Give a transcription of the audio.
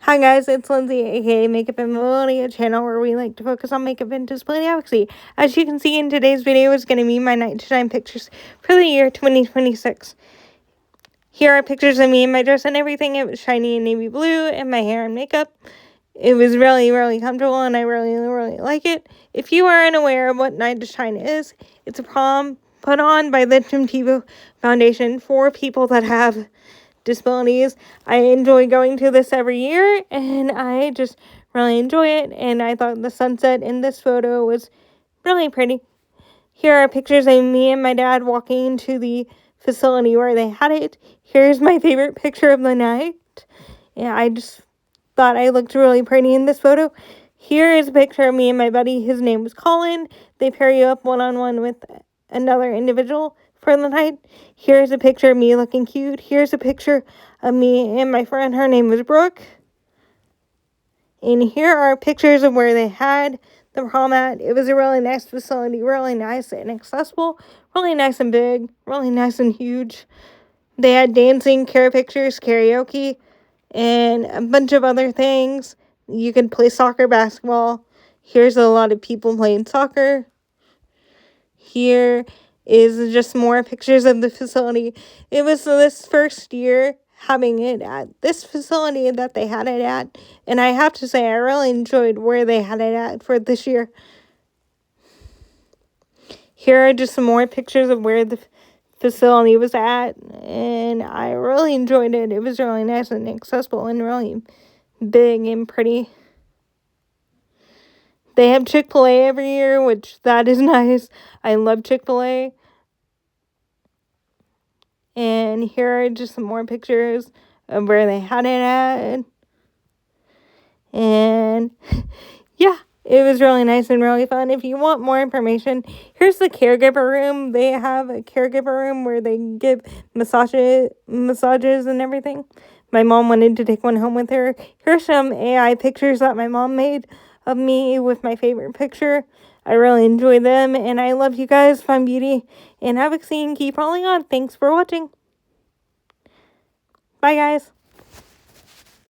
Hi guys, it's Lindsay, aka Makeup and Mobility, a channel where we like to focus on makeup and display advocacy. As you can see in today's video is going to be my night to shine pictures for the year 2026. Here are pictures of me in my dress and everything. It was shiny and navy blue, and my hair and makeup. It was really, really comfortable, and I really, really like it. If you are unaware of what Night to Shine is, it's a prom put on by the Jim Tebow Foundation for people that have disabilities. I enjoy going to this every year, and I just really enjoy it, and I thought the sunset in this photo was really pretty. Here are pictures of me and my dad walking into the facility where they had it. Here's my favorite picture of the night. Yeah, I just thought I looked really pretty in this photo. Here is a picture of me and my buddy. His name was Colin. They pair you up one-on-one with another individual for the night. Here's a picture of me looking cute. Here's a picture of me and my friend. Her name was Brooke. And here are pictures of where they had the prom at. It was a really nice facility, really nice and accessible, really nice and big, really nice and huge. They had dancing, care pictures, karaoke, and a bunch of other things. You could play soccer, basketball. Here's a lot of people playing soccer. Here is just more pictures of the facility. It was this first year having it at this facility that they had it at, and I have to say I really enjoyed where they had it at for this year. Here are just some more pictures of where the facility was at, and I really enjoyed it. It was really nice and accessible and really big and pretty. They have Chick-fil-A every year, which that is nice. I love Chick-fil-A. And here are just some more pictures of where they had it at. And yeah, it was really nice and really fun. If you want more information, here's the caregiver room. They have a caregiver room where they give massages and everything. My mom wanted to take one home with her. Here's some AI pictures that my mom made of me with my favorite picture. I really enjoy them, and I love you guys. Fun beauty and advocacy, and keep rolling on. Thanks for watching. Bye, guys.